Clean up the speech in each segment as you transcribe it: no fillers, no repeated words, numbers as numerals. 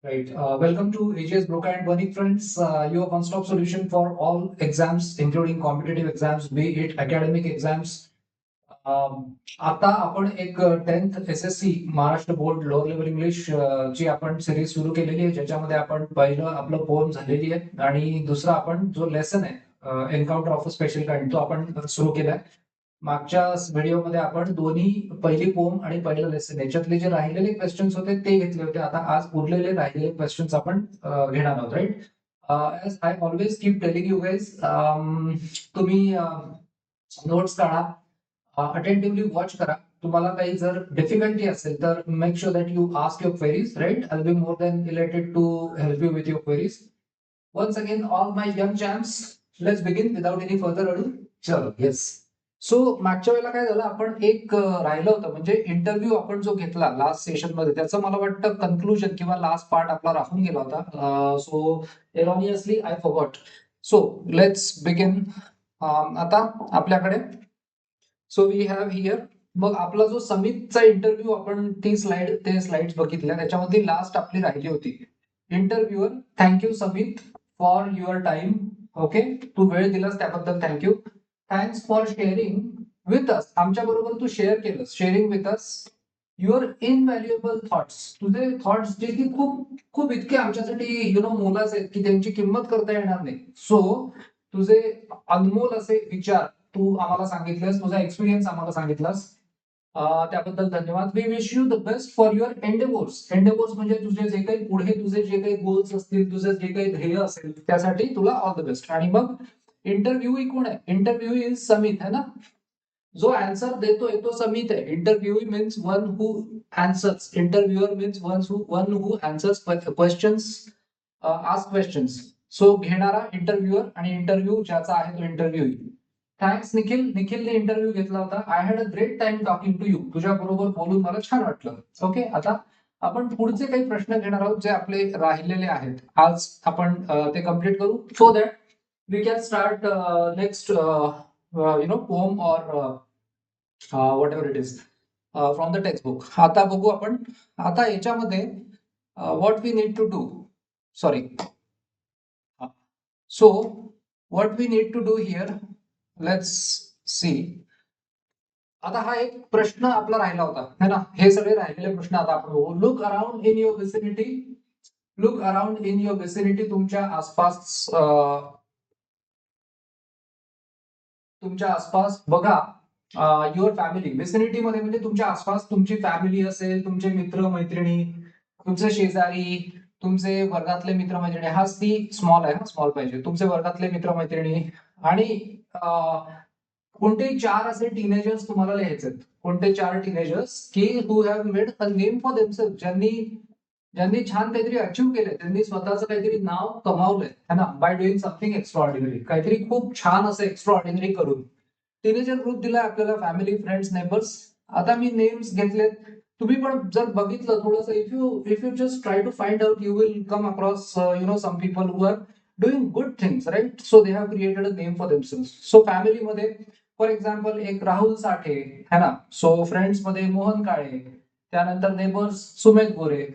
Right. Welcome to AJS Broca and Burning Friends, your one-stop solution for all exams, including competitive exams, be it academic exams. आता आपण एक 10th SSC Maharashtra board lower level English ची आपण series सुरू केलेली आहे, ज्याच्यामध्ये आपण पहिलं आपलं पोएम झालेली आहे आणि दुसरा आपण जो लेसन आहे encounter of a special kind तो आपण सुरू केलाय. मागच्या व्हिडिओमध्ये आपण दोन्ही पहिली पोम आणि पहिलं लेसन याच्यातले जे राहिलेले क्वेश्चन्स होते ते घेतले होते. आता आज उरलेले राहिलेले क्वेश्चन्स आपण घेणार आहोत. Right. As I always keep telling you guys, तुम्ही नोट्स काढा, अटेंटिव्हली वॉच करा. तुम्हाला काही जर डिफिकल्टी असेल तर make sure that you ask your queries. Right. I will be more than elated to help you with your queries. Once again all my young champs, let's begin without any further ado. चलो. Yes. So मागच्या वेळेला काय झालं, आपण एक राहिलं होतं म्हणजे इंटरव्ह्यू आपण जो घेतला लास्ट सेशन मध्ये, त्याचं मला वाटतं कन्क्लुजन किंवा लास्ट पार्ट आपला राहून गेला होता. So erroneously I forgot. So let's begin. आता आपल्याकडे सो वी हॅव हिअर, मग आपला जो समितचा इंटरव्ह्यू आपण ते स्लाइड्स बघितल्या, त्याच्यामध्ये लास्ट आपली राहिली होती. Interviewer, thank you Samit for your time. Okay, तू वेळ दिलास त्याबद्दल thank you. Thanks for sharing with us, आमच्या बरोबर तू शेअर केलंस, sharing with us your invaluable thoughts. तुझे थॉट्स जे की खूप खूप इतके आमच्यासाठी मोलाचे आहेत की त्यांची किंमत करता येणार नाही. सो तुझे अनमोल असे विचार तू आम्हाला सांगितलेस, तुझा एक्सपिरियन्स आम्हाला सांगितलास, त्याबद्दल धन्यवाद. We wish you the best for your endeavours. Endeavours म्हणजे तुझे जे काही पुढे तुझे जे काही गोल्स असतील, तुझे जे काही ध्येय असेल, त्यासाठी तुला ऑल द बेस्ट. आणि मग इंटरव्ह्यू कोण आहे? इंटरव्ह्यू इज समित, है ना. जो आन्सर देतोय तो समित आहे. Interview means one who answers. Interviewer means one who answers questions, ask questions. So घेणारा इंटरव्ह्यूअर आणि इंटरव्ह्यू ज्याचा आहे तो इंटरव्ह्यू. थँक्स निखिल. निखिलने इंटरव्ह्यू घेतला होता. I had a great time talking to you. तुझ्या बरोबर बोलून मला छान वाटलं. ओके. आता आपण पुढचे काही प्रश्न घेणार आहोत जे आपले राहिलेले आहेत. आज आपण ते कम्प्लीट करू, so that we can start next poem or whatever it is from the textbook. आता बघू आपण. आता याच्यामध्ये what we need to do, sorry, so what we need to do here, let's see. आता हा एक प्रश्न आपला राहिला होता, है ना. हे सगळे राहिलेले प्रश्न आता आपण बघू. Look around in your vicinity. Look around in your vicinity. तुमच्या आसपास बघा. Your family. विसिनिटी मध्ये म्हणजे तुमच्या आसपास तुमची फॅमिली असेल, तुमचे मित्र मैत्रिणी, तुमचे शेजारी, तुमचे वर्गातले मित्र मैत्रिणी. हा ती स्मॉल आहे, हा स्मॉल पाहिजे. तुमचे वर्गातले मित्र मैत्रिणी आणि कोणते चार असे टीनेजर्स तुम्हाला लिहायचे. कोणते चार टीनेजर्स की who have made a name for themselves, ज्यांनी छान काहीतरी अचीव्ह केलंय, त्यांनी स्वतःचं काहीतरी नाव कमावलंय, है ना, बाय डुईंग समथिंग एक्स्ट्राऑर्डिनरी. काहीतरी खूप छान असं एक्स्ट्राऑर्डिनरी करून. टीनेजर ग्रुप दिला आपल्याला, फॅमिली, फ्रेंड्स, नेबर्स. आता मी नेम्स घेतलेत. तुम्ही पण जर बघितलं थोडंसं, if you just try to find out, you will come across some people who are doing good things, right. So they have created a name for themselves. So फॅमिलीमध्ये for example एक राहुल साठे, है ना. सो फ्रेंड्स मध्ये मोहन काळे, त्यानंतर neighbours Sumedh गोरे,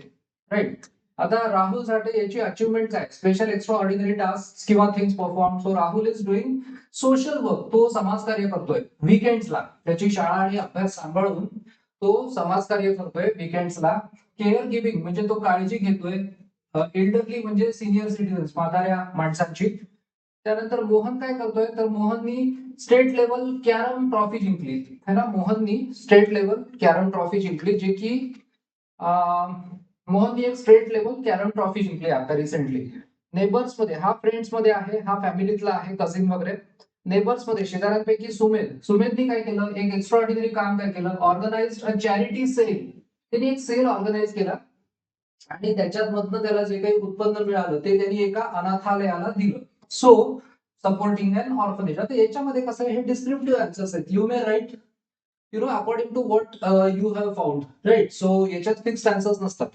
right. आता राहुल साठे याची achievement काय? Special extra ordinary task किंवा things perform. So Rahul is doing social work. तो समाजकार्य करतोय वीकेंड्सला. त्याची शाळा आणि अभ्यास सांभाळून तो समाजकार्य करतोय वीकेंड्सला. केअर गिव्हिंग म्हणजे तो काळजी घेतोय एल्डरली म्हणजे सिनियर सिटीजन्स, म्हाताऱ्या माणसांची. त्यानंतर मोहन काय करतोय, तर मोहननी स्टेट लेवल कॅरम ट्रॉफी जिंकली, है ना. मोहननी स्टेट लेवल कॅरम ट्रॉफी जिंकली, जे की मोहननी एक स्टेट लेवल कॅरम ट्रॉफी जिंकली आता रिसेंटली. नेबर्स मध्ये हा फ्रेंड्स मध्ये आहे, हा फॅमिलीतला आहे, कझिन वगैरे. नेबर्स मध्ये शेजाऱ्यांपैकी सुमेधनी काय केलं, एक एक्स्ट्राऑर्डिनरी काम काय केलं, ऑर्गनाइज्ड अ चॅरिटी सेल. त्यांनी एक सेल ऑर्गनाइज केला आणि त्याच्यामधनं त्याला जे काही उत्पन्न मिळालं ते त्यांनी एका अनाथालयाला दिलं. So supporting an orphanage. आता याच्यामध्ये कसं आहे, हे डिस्क्रिप्टिव्ह आन्सर्स आहेत. You may write according to what you have found, right. So याच्यात फिक्स्ड आन्सर्स नसतात.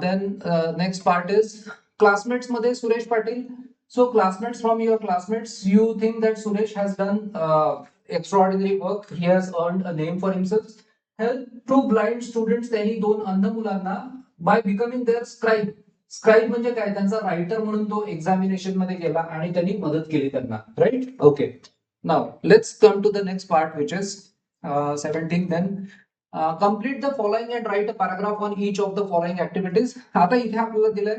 Then next part is classmates मध्ये Suresh Patil. So classmates, from your classmates, you think that Suresh has done extraordinary work. He has earned a name for himself. Help to blind students. त्यांनी दोन अंध मुलांना by becoming their scribe. Scribe म्हणजे काय, त्यांचा writer म्हणून तो एक्झामिनेशन मध्ये गेला आणि त्यांनी मदत केली त्यांना, right. Okay, now let's come to the next part which is 17 then. Complete the following and write a paragraph on each of the following activities. आता इथे आपल्याला दिलंय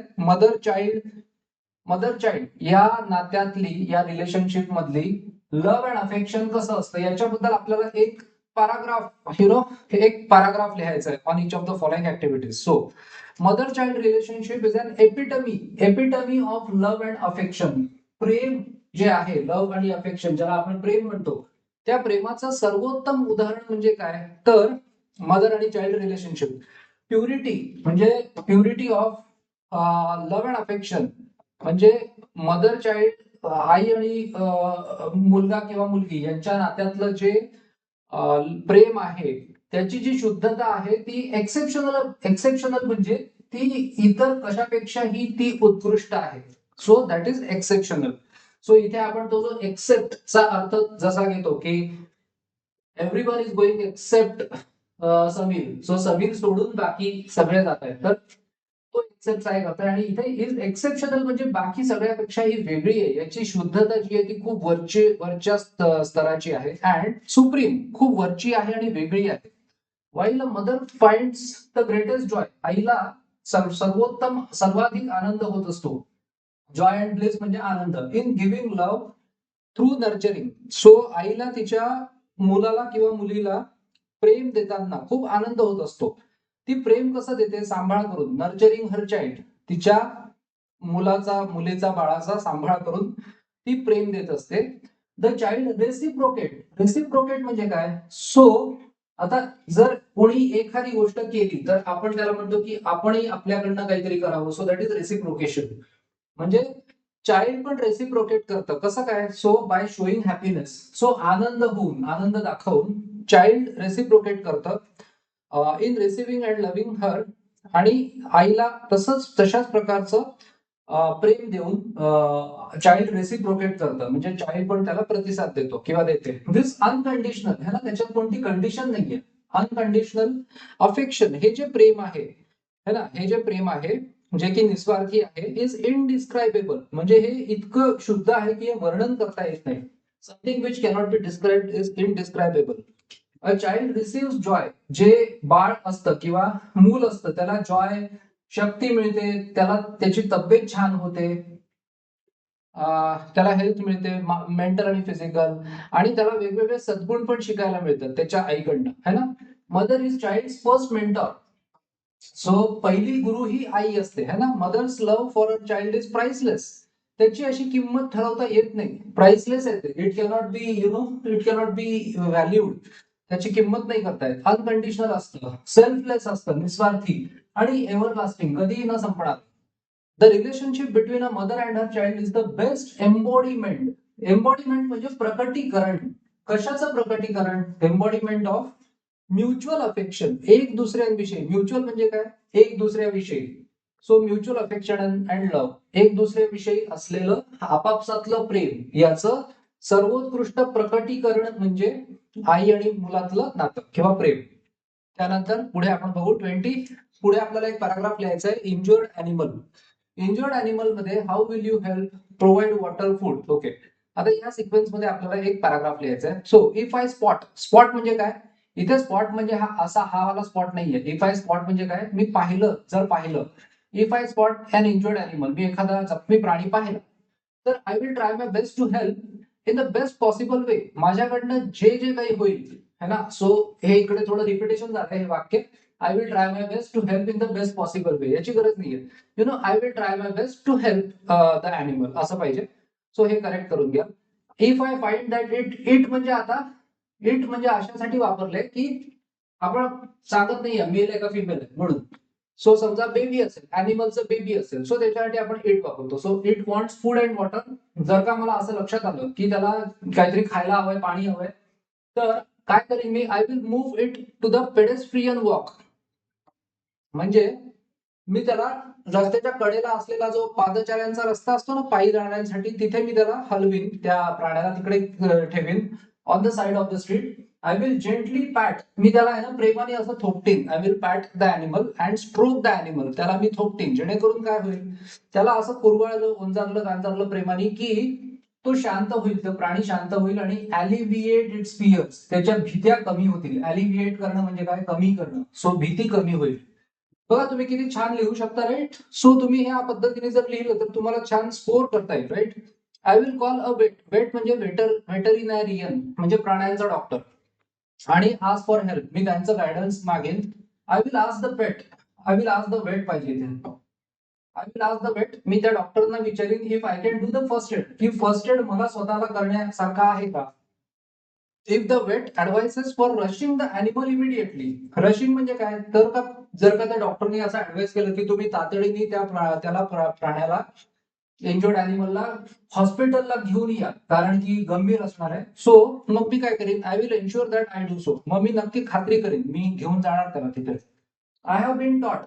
मदर चाइल्ड या नात्यातली, या रिलेशनशिप मधली लव्ह अँड अफेक्शन कसं असतं याच्याबद्दल आपल्याला एक पॅराग्राफ एक पॅराग्राफ लिहायचा आहे on each of the following activities. So mother child relationship is an epitome of love and affection. प्रेम जे आहे, लव्ह आणि अफेक्शन ज्याला आपण प्रेम म्हणतो, त्या प्रेमाचं सर्वोत्तम उदाहरण म्हणजे काय, तर मदर आणि चाइल्ड रिलेशनशिप. प्युरिटी म्हणजे purity of love and affection म्हणजे मदर चाइल्ड, आई आणि मुलगा किंवा मुलगी यांच्या नात्यातलं जे प्रेम आहे त्याची जी शुद्धता आहे ती एक्सेप्शनल म्हणजे ती इतर कशापेक्षाही ती उत्कृष्ट आहे. So that is exceptional. So इथे आपण तो जो एक्सेप्टचा अर्थ जसा घेतो की everyone is going except Sameer, so Sameer सोडून बाकी सगळे जात आहेत, तर तो एक्सेप्ट आहे करतोय. आणि इथे इज एक्सेप्शनल म्हणजे बाकी सगळ्यापेक्षा ही वेगळी आहे, याची शुद्धता जी आहे ती खूप वरच्या स्तराची आहे. अँड सुप्रीम खूप वरची आहे आणि वेगळी आहे. While a mother finds the greatest Joy, आईला सर्वोत्तम सर्वाधिक आनंद होत असतो. जॉय अँड ब्लिस म्हणजे आनंद in giving love through nurturing. So आईला तिच्या मुलाला किंवा मुलीला प्रेम देताना खूप आनंद होत असतो. ती प्रेम कसं देते, सांभाळ करून. नर्चरिंग हर चाइल्ड, तिच्या मुलीचा बाळाचा सांभाळ करून ती प्रेम देत असते. द चाइल्ड रेसिप्रोकेट म्हणजे काय, सो आता जर कोणी एखादी गोष्ट केली तर आपण त्याला म्हणतो की आपणही आपल्याकडनं काहीतरी करावं. So that is reciprocation. म्हणजे चाइल्ड पण रेसिप्रोकेट करतं. कसं काय, so by showing happiness. So आनंद दाखवून चाइल्ड रेसिप्रोकेट करतं in receiving and loving her. आणि आईला तशाच प्रकारचं प्रेम देऊन चाइल्ड रेसिप्रोकेट करतं, म्हणजे चाइल्ड पण त्याला प्रतिसाद देतो किंवा देते. दिस अनकंडिशनल है ना, त्याच्यात कोणती कंडिशन नाहीये. अनकंडिशनल अफेक्शन हे जे प्रेम आहे है ना, हे जे प्रेम आहे जे की निस्वार्थी आहे, इज इनडिस्क्रायबेबल म्हणजे हे इतकं शुद्ध आहे की हे वर्णन करता येत नाही. Something which cannot be described is indescribable. A child receives joy, जे बाळ असतं किंवा मूल असतं त्याला जॉय, शक्ती मिळते, त्याला त्याची तब्येत छान होते, त्याला हेल्थ मिळते मेंटल आणि फिजिकल, आणि त्याला वेगवेगळे सद्गुण पण शिकायला मिळतात त्याच्या आईकडनं है ना. Mother is child first mentor. So पहिली गुरु ही आई असते है ना. Mother's love for a child is priceless. त्याची अशी किंमत ठरवता येत नाही, प्राइसलेस आहे ते. It cannot be it cannot be valued. त्याची किंमत नाही करता येत. अनकंडिशनल असतं, सेल्फलेस असतं, निस्वार्थी आणि एव्हरलास्टिंग, कधीही न संपणार. The relationship between a mother and her child is the best embodiment. Embodiment म्हणजे प्रकटीकरण. कशाचं प्रकटीकरण, एम्बॉडीमेंट ऑफ म्युच्युअल अफेक्शन, एक दुसऱ्यांविषयी. म्युच्युअल म्हणजे काय, एक दुसऱ्याविषयी. So mutual affection and love, एक दुसऱ्याविषयी असलेलं आपापसातलं प्रेम, याचं सर्वोत्कृष्ट प्रकटीकरण म्हणजे आई आणि मुलातलं नातं किंवा प्रेम. त्यानंतर पुढे आपण बघू 20. पुढे आपल्याला एक पॅराग्राफ लिहायचा आहे, इंज्युअर्ड अॅनिमल. इंज्युअर्ड अॅनिमल मध्ये how will you help provide water food. Okay, आता या सिक्वेन्स मध्ये आपल्याला एक पॅराग्राफ लिहायचा आहे. सो इफ आय स्पॉट म्हणजे काय, इथे स्पॉट म्हणजे हा वाला स्पॉट नाहीये. इफ आय स्पॉट म्हणजे काय, मी पाहिलं. If I spot an injured animal, मी एखादा जखमी प्राणी पाहिला, तर I will try my best to help in the best possible way. माझ्याकडनं जे काही होईल है ना. सो हे इकडे थोडं रिपिटेशन झालंय हे वाक्य. I will try my best to help in the best possible way, याची गरज नाहीये. I will try my best to help the animal असं पाहिजे. सो हे करेक्ट करून घ्या. If I find that it म्हणजे आता इट म्हणजे अशासाठी वापरले की आपण सांगत नाहीये मेल आहे का फिमेल आहे म्हणून. सो समजा बेबी असेल, अॅनिमलचं बेबी असेल, सो त्याच्यासाठी आपण इट वापरतो. So it wants food and water. जर का मला असं लक्षात आलं की त्याला काहीतरी खायला हवंय, पाणी हवंय, तर काय करेन मी, I will move it to the pedestrian walk. म्हणजे मी त्याला रस्त्याच्या कडेला असलेला जो पादचाऱ्यांचा रस्ता असतो ना पायी जाणाऱ्यांसाठी, तिथे मी त्याला हलवीन, त्या प्राण्याला तिकडे ठेवीन on the side of the street. I will gently pat, मी त्याला आहे ना प्रेमाने असं थोपटीन. I will pat the animal and stroke the animal, त्याला मी थोपटीन, जेणेकरून काय होईल, त्याला असं कुरवाळलं, उंजारलं, गांजारलं प्रेमाने की तो शांत होईल, तो प्राणी शांत होईल आणि ॲलिव्हिएट इट्स फिअर्स, त्याच्या भीत्या कमी होतील. ॲलिव्हिएट करणं म्हणजे काय, कमी करणं. सो भीती कमी होईल. बघा तुम्ही किती छान लिहू शकता, राईट. सो तुम्ही ह्या पद्धतीने जर लिहिलं तर तुम्हाला छान स्कोर करता येईल, right. I will call a vet, vet म्हणजे वेटरिनरियन म्हणजे प्राण्यांचा डॉक्टर, आणि आज फॉर हेल्प, मी त्यांचं गायडन्स मागेन. I will ask the pet, I will ask the vet पाहिजे इथे. I will ask the vet, मी त्या डॉक्टरना विचारीन if I can do the first aid, की फर्स्ट एड मला स्वतःला करण्यासारखा आहे का. If the vet advises for rushing the animal immediately, rushing म्हणजे काय तर का, जर का त्या डॉक्टरने असं ऍडवाइस केलं की तुम्ही तातडीने त्याला प्राण्याला, इंजर्ड अॅनिमलला हॉस्पिटलला घेऊन या कारण की गंभीर असणार आहे. सो मग मी काय करेन, I will ensure that I do so, मग मी नक्की खात्री करेन, मी घेऊन जाणार त्याला तिथे. आय हॅव बीन टॉट,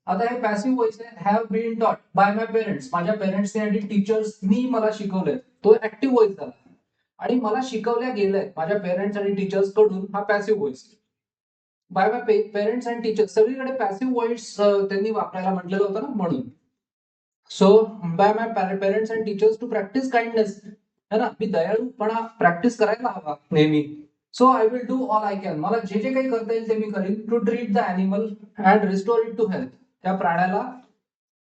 आता हे पॅसिव्ह व्हॉइस आहे. Have been taught by my parents, माझ्या पेरेंट्सने आणि टीचर्सनी मला शिकवलंय, तो ऍक्टिव्ह व्हॉइस झाला. आणि मला शिकवल्या गेलंय माझ्या पेरेंट्स आणि टीचर्स कडून, हा passive voice. By my parents and teachers, सगळीकडे पॅसिव्ह व्हॉइस त्यांनी वापरायला म्हटलेलं होतं ना, म्हणून. So by my parents and teachers to practice kindness, है ना, मी दयाळूपणा प्रॅक्टिस करायला हवा नेहमी. So I will do all I can, मला जे जे काही करता येईल ते मी करीन. To treat the animal and restore it to health, त्या प्राण्याला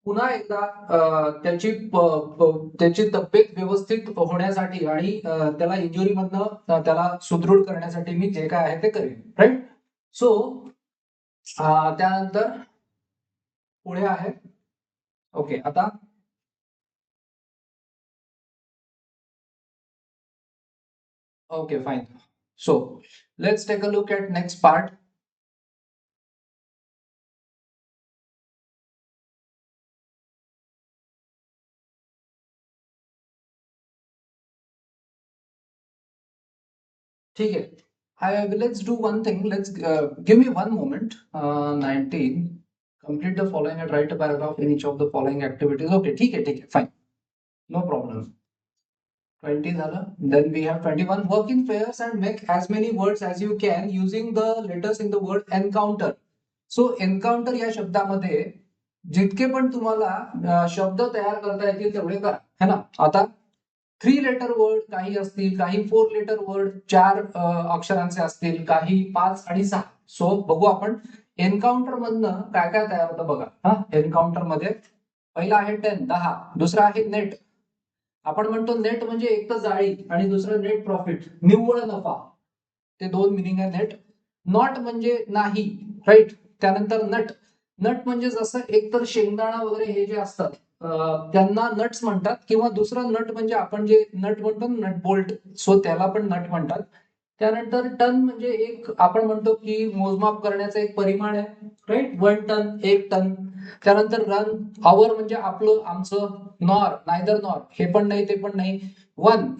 पुन्हा एकदा त्याची तब्येत व्यवस्थित होण्यासाठी आणि त्याला इंजुरी मधनं त्याला सुदृढ करण्यासाठी मी जे काय आहे ते करेन, राईट. सो त्यानंतर पुढे आहे, ओके. आता okay fine. So let's take a look at next part. ठीक आहे. Let's do one thing. Let's give me one moment. 19. Complete the following and write a paragraph in each of the following activities. Okay, ठीक है, fine. No problem. 20 झालं. Then we have 21. Work in pairs and make as many words as you can using the letters in the word encounter. So encounter या शब्दामध्ये जितके पण तुम्हाला शब्द तयार करता येतील तेवढे करा, है ना. आता 3 लेटर वर्ड काही असतील, काही 4 लेटर वर्ड 4 अक्षरांचे असतील, काही 5 आणि 6. सो बघू आपण एन्काउंटर मधनं काय काय तयार होतं बघा. हा, एन्काउंटर मध्ये पहिला आहे 10, दुसरा आहे नेट. आपण म्हणतो नेट म्हणजे एक तर जाळी आणि दुसरं नेट प्रॉफिट, निव्वळ नफा. ते 2 मिनिंग आहे नेट. नॉट म्हणजे नाही, राईट. त्यानंतर नट, नट म्हणजे जसं एक तर शेंगदाणा वगैरे हे जे असतात त्यांना नट्स म्हणतात, किंवा दुसरं नट म्हणजे आपण जे नट म्हणतो नट बोल्ट, सो त्याला पण नट म्हणतात. त्यानंतर टन म्हणजे एक आपण म्हणतो की मोजमाप करण्याचं एक परिमाण आहे, राईट. 1 ton, 1 ton. त्यानंतर रन, आवर म्हणजे आपलं, आमचं. नॉर, नायदर नॉर, हे पण नाही ते पण नाही.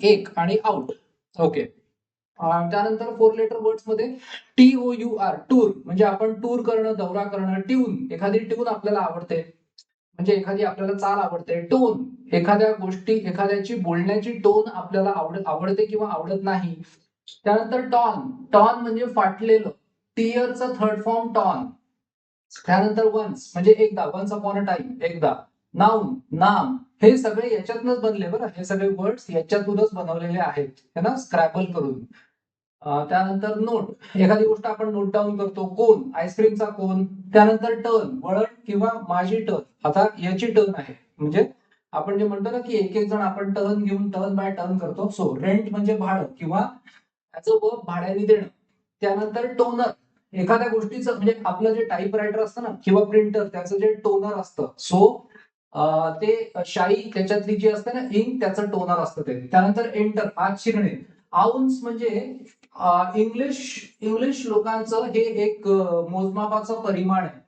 1 आणि आउट, ओके. त्यानंतर 4 लेटर वर्ड्स मध्ये TOUR, टूर म्हणजे आपण टूर करणं, दौरा करणं. ट्यून, एखादी ट्यून आपल्याला आवडते म्हणजे एखादी आपल्याला चाल आवडते. टोन, एखाद्या गोष्टी, एखाद्याची बोलण्याची टोन आपल्याला आवडते किंवा आवडत नाही. त्यानंतर टॉन, टॉन म्हणजे फाटलेलं. टिअरचा 3rd फॉर्म टॉन. त्यानंतर वन्स म्हणजे एकदा, वन्स अपॉन अ टाइम, एकदा. नाउन, नाम, हे सगळे याच्यातूनच बनले बरं, हे सगळे वर्ड्स याच्यातूनच बनवलेले आहेत, है ना, स्क्रॅबल करून. त्यानंतर नोट, एखादी गोष्ट आपण नोट डाऊन करतो. कोन, आईस्क्रीमचा कोन. त्यानंतर टर्न, वळण किंवा माझी टर्न, आता याची टर्न आहे. म्हणजे आपण जे म्हणतो ना की एक एक जण आपण टर्न घेऊन टर्न बाय टर्न करतो. सो रेंट म्हणजे भाडं किंवा त्याचं वर्क भाड्याने देणं. त्यानंतर टोनर, एखाद्या गोष्टीचं म्हणजे आपलं जे टाईप रायटर असतं ना किंवा प्रिंटर, त्याचं जे टोनर असतं. सो ते शाई त्याच्यातली जी असते ना इंक, त्याचं टोनर असतं ते. त्यानंतर एंटर, आत शिरणे. आउन्स म्हणजे इंग्लिश इंग्लिश लोकांचं हे एक मोजमापाचं परिमाण आहे.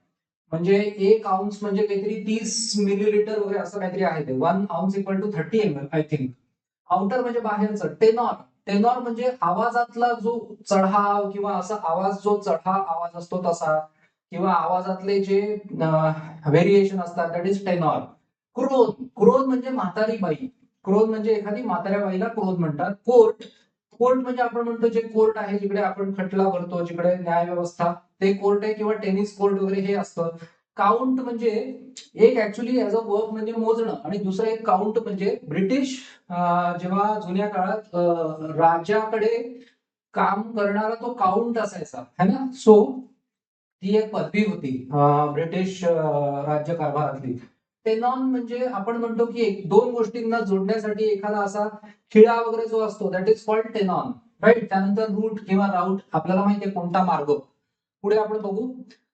म्हणजे 1 आउन्स म्हणजे काहीतरी 30 मिलीलिटर वगैरे असं काहीतरी आहे ते. 1 ounce equal to 30 ml I think. Outer म्हणजे बाहेरचं. टेनॉर, टेनॉर म्हणजे आवाजातला जो चढाव किंवा असा आवाज, जो चढा आवाज असतो तसा, किंवा आवाजातले जे व्हेरिएशन असतात, दॅट इज टेनॉर. क्रोन, क्रोन म्हणजे म्हातारी बाई. क्रोन म्हणजे एखादी म्हाताऱ्या बाईला क्रोन म्हणतात. कोर्ट, कोर्ट म्हणजे आपण म्हणतो जे कोर्ट आहे जिकडे आपण खटला भरतो, जिकडे न्याय व्यवस्था, ते कोर्ट आहे, किंवा टेनिस कोर्ट वगैरे हे असतं. काउंट म्हणजे एक ऍक्च्युली ऍज अ वर्क म्हणजे मोजणं, आणि दुसरं एक काउंट म्हणजे ब्रिटिश जेव्हा जुन्या काळात राजाकडे काम करणारा तो काउंट असायचा है ना. सो ती एक पदवी होती ब्रिटिश राज्यकारभारातली. टेनॉन म्हणजे आपण म्हणतो की दोन गोष्टींना जोडण्यासाठी एखादा असा खिळा वगैरे जो असतो, that is called tenon, right. त्यानंतर रूट किंवा राऊट, आपल्याला माहितीये कोणता मार्ग. पुढे आपण बघू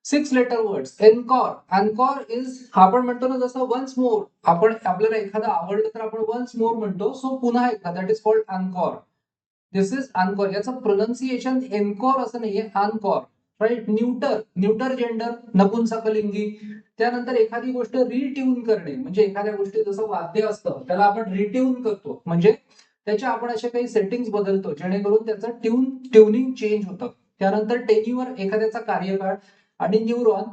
6 letter words. Encore. Encore is, आपण म्हणतो ना जसं वन्स मोर, आपण आपल्याला एखादं आवडलं तर आपण वन्स मोर म्हणतो, सो पुन्हा एकदा, that is called encore. This is encore. याचं प्रोनाउन्सिएशन एनकॉर असं नाहीये, encore, right. Neuter. Neuter gender, नपुंसकलिंगी. त्यानंतर एखादी गोष्ट रिट्यून करणे, म्हणजे एखाद्या गोष्टी जसं वाद्य असतं त्याला आपण रिट्यून करतो, म्हणजे त्याच्या आपण असे काही सेटिंग्स बदलतो जेणेकरून त्याचं ट्युनिंग चेंज होतं. त्यानंतर टेन्युअर, एखाद्याचा कार्यकाळ. आणि न्यूरॉन,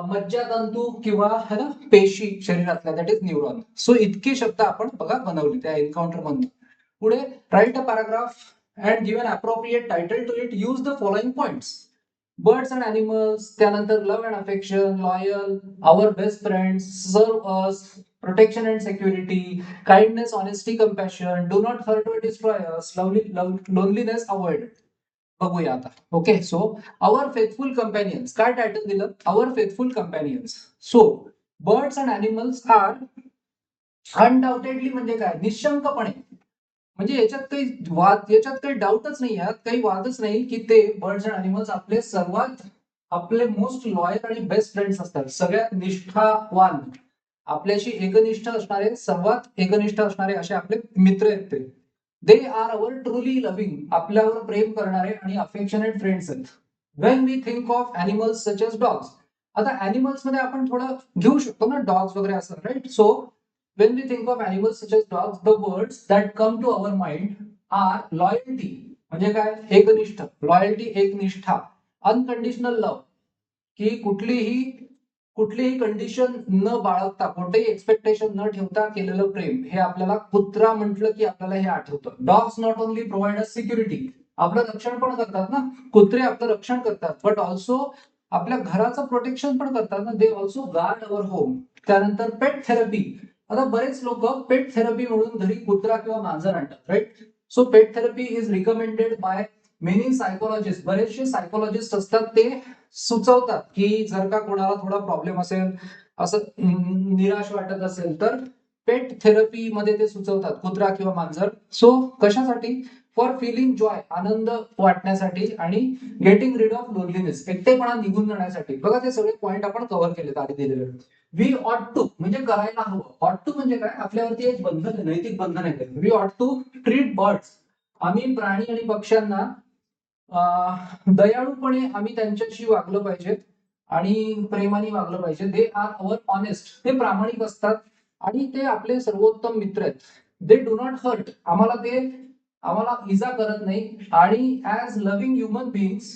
मज्जातंतू किंवा है ना पेशी शरीरातल्या, दॅट इज न्यूरॉन. सो इतके शब्द आपण बघा बनवले त्या एन्काउंटर मधून. पुढे write a paragraph and give an appropriate title to it. Use the following points. Birds and animals, त्यानंतर love and affection, loyal, our best friends, serve us, protection and security, kindness, honesty, compassion, do not hurt or destroy us, loneliness avoid. बघूया आता. Okay, so our faithful companions, काय title दिलं, our faithful companions. So birds and animals are undoubtedly, म्हणजे काय, निशंकपणे, म्हणजे याच्यात काही वाद, याच्यात काही डाऊटच नाही, यात काही वादच नाही की ते बर्ड्स अँड अॅनिमल्स आपले सर्वात, आपले मोस्ट लॉयल आणि बेस्ट फ्रेंड्स असतात, सगळ्यात निष्ठावान, आपल्याशी एकनिष्ठ असणारे, सर्वात एकनिष्ठ असणारे असे आपले मित्र आहेत ते. They are our truly loving, आपल्यावर प्रेम करणारे आणि अफेक्शनेट फ्रेंड्स आहेत. When we think of animals such as dogs. आता अॅनिमल्स मध्ये आपण थोडं घेऊ शकतो ना डॉग्स वगैरे असं, right. So when we think of animals such as dogs, the words that come to our mind are loyalty, म्हणजे काय, एकनिष्ठ, लॉयल्टी एकनिष्ठा, अनकंडिशनल लव्ह, की कुठलीही कंडिशन न बाळगता, कोणतेही एक्सपेक्टेशन न ठेवता केलेलं प्रेम, हे आपल्याला कुत्रा म्हटलं की आपल्याला हे आठवतं. Dogs not only provide us security, आपलं रक्षण पण करतात ना, कुत्रे आपलं रक्षण करतात, बट ऑल्सो आपल्या घराचं प्रोटेक्शन पण करतात ना, they also guard our home. त्यानंतर पेट थेरपी. आता बरेच लोक पेट थेरपी म्हणून घरी कुत्रा किंवा मांजर आणतात, right. So pet therapy is recommended by many psychologist. बरेचसे सायकोलॉजिस्ट असतात, ते सुचवतात की जर का कोणाला थोडा प्रॉब्लेम असेल, असं निराश वाटत असेल, तर पेट थेरपी मध्ये ते सुचवतात कुत्रा किंवा मांजर. सो कशासाठी, फॉर फिलिंग जॉय, आनंद वाटण्यासाठी, आणि गेटिंग रिड ऑफ लोनलीनेस, एकटेपणा निघून जाण्यासाठी. बघा ते सगळे पॉइंट आपण कव्हर केलेत आधी दिलेले. वी ऑट टू म्हणजे करायला हवं. ऑट टू म्हणजे काय, आपल्यावरती एक बंधन आहे, नैतिक बंधन आहे. वी ऑट टू ट्रीट बर्ड्स, आम्ही प्राणी आणि पक्ष्यांना दयाळूपणे आम्ही त्यांच्याशी वागलं पाहिजे आणि प्रेमाने वागलं पाहिजे. दे आर अवर ऑनेस्ट, ते प्रामाणिक असतात आणि ते आपले सर्वोत्तम मित्र आहेत. दे डू नॉट हर्ट, आम्हाला इजा करत नाही. आणि ऍज लव्हिंग ह्युमन बिईंग्स,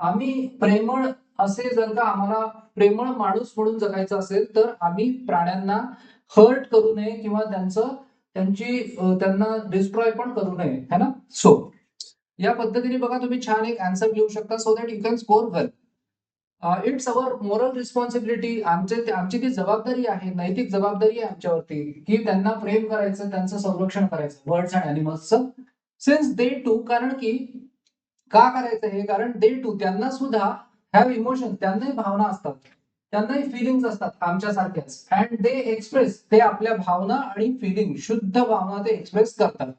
आम्ही प्रेमळ असे, जर का आम्हाला प्रेमळ माणूस म्हणून जगायचं असेल, तर आम्ही प्राण्यांना हर्ट करू नये किंवा त्यांना डिस्ट्रॉय पण करू नये, है ना. सो या पद्धतीने बघा तुम्ही छान एक आन्सर लिहू शकता, so that you can score well. It's our moral responsibility, आमची ती जबाबदारी आहे, नैतिक जबाबदारी आहे आमच्यावरती, की त्यांना प्रेम करायचं, त्यांचं संरक्षण करायचं, बर्ड्स अँड अॅनिमल्सचं. सिन्स दे टू, कारण की का करायचं हे, कारण दे टू, त्यांना सुद्धा हॅव इमोशन, त्यांनाही भावना असतात, त्यांनाही फिलिंग्स असतात आमच्यासारख्याच. अँड दे एक्सप्रेस, ते आपल्या भावना आणि फिलिंग, शुद्ध भावना ते एक्सप्रेस करतात.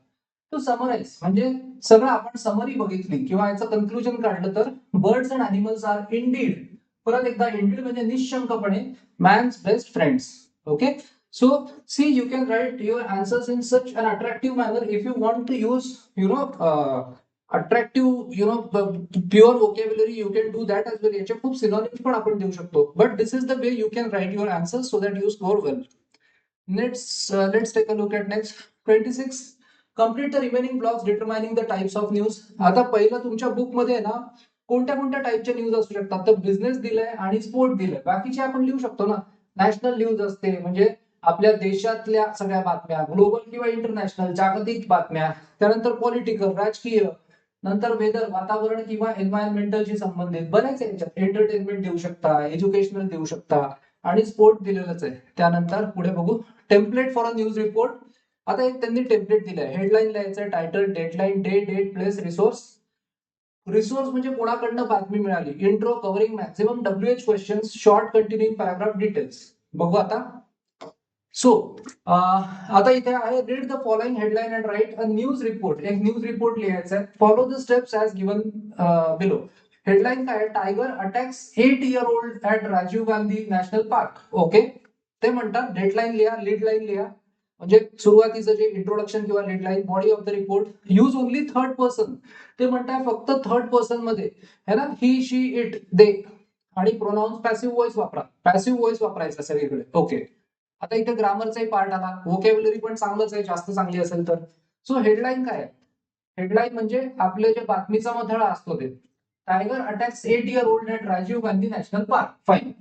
टू समराईज, म्हणजे सगळं आपण समरी बघितली किंवा याचं कन्क्लुजन काढलं, तर birds and animals are indeed, परत एकदा इंडीड म्हणजे निशंकपणे, man's best friends. Okay, so see you can write your answers in such an attractive manner. If you want to use attractive pure vocabulary, you can do that as well. याचे खूप synonyms पण आपण देऊ शकतो, but this is the way you can write your answers so that you score well. Let's take a look at next 26. Complete the remaining blocks determining the types of news. आता पहिलं तुमच्या book मध्ये आहे ना, कोणत्या कोणत्या टाइपच्या news असू शकतात, तर बिझनेस दिलाय आणि स्पोर्ट दिलाय, बाकीचे आपण लिहू शकतो ना. नॅशनल न्यूज असते, म्हणजे आपल्या देशातल्या सगळ्या बातम्या, ग्लोबल किंवा इंटरनॅशनल जागतिक बातम्या, त्यानंतर पॉलिटिकल राजकीय, नंतर वेदर वातावरण किंवा एन्व्हायरमेंटलशी संबंधित बऱ्याच यांच्यात एंटरटेनमेंट देऊ शकता, एज्युकेशनल देऊ शकता आणि स्पोर्ट दिलेलंच आहे. त्यानंतर पुढे बघू template for a news report. आता एक त्यांनी टेम्पलेट दिलंय, हेडलाईन लिहायचं, title, deadline, date, place, resource. Resource म्हणजे कोणाकडनं बातमी मिळाली, intro covering maximum WH questions, short continuing paragraph, details. बघू आता. सो आता इथे आहे read the following headline and write a news report. एक न्यूज रिपोर्ट लिहायचा आहे. Follow the steps as given below. Headline काय, tiger attacks 8-year-old at Rajiv Gandhi national park. Okay, ते म्हणतात डेडलाईन लिहा, लीड लाईन लिहा, म्हणजे सुरुवातीचं जे इंट्रोडक्शन किंवा lead line. Body of the report, use only third person. ते म्हणतात फक्त थर्ड पर्सन मध्ये है ना, ही, शी, इट, दे, आणि प्रोनाउन्स पॅसिव्ह व्हॉइस वापरा. पॅसिव्ह व्हॉइस वापरायचा सगळीकडे. ओके, आता इथे ग्रामरचाही पार्ट आला, व्होकॅब्युलरी पण चांगलंच आहे, जास्त चांगली असेल तर. सो हेडलाईन काय आहे, हेडलाईन म्हणजे आपले जे बातमीचा मथळा असतो ते, tiger attacks 8-year-old at Rajiv Gandhi national park. Fine.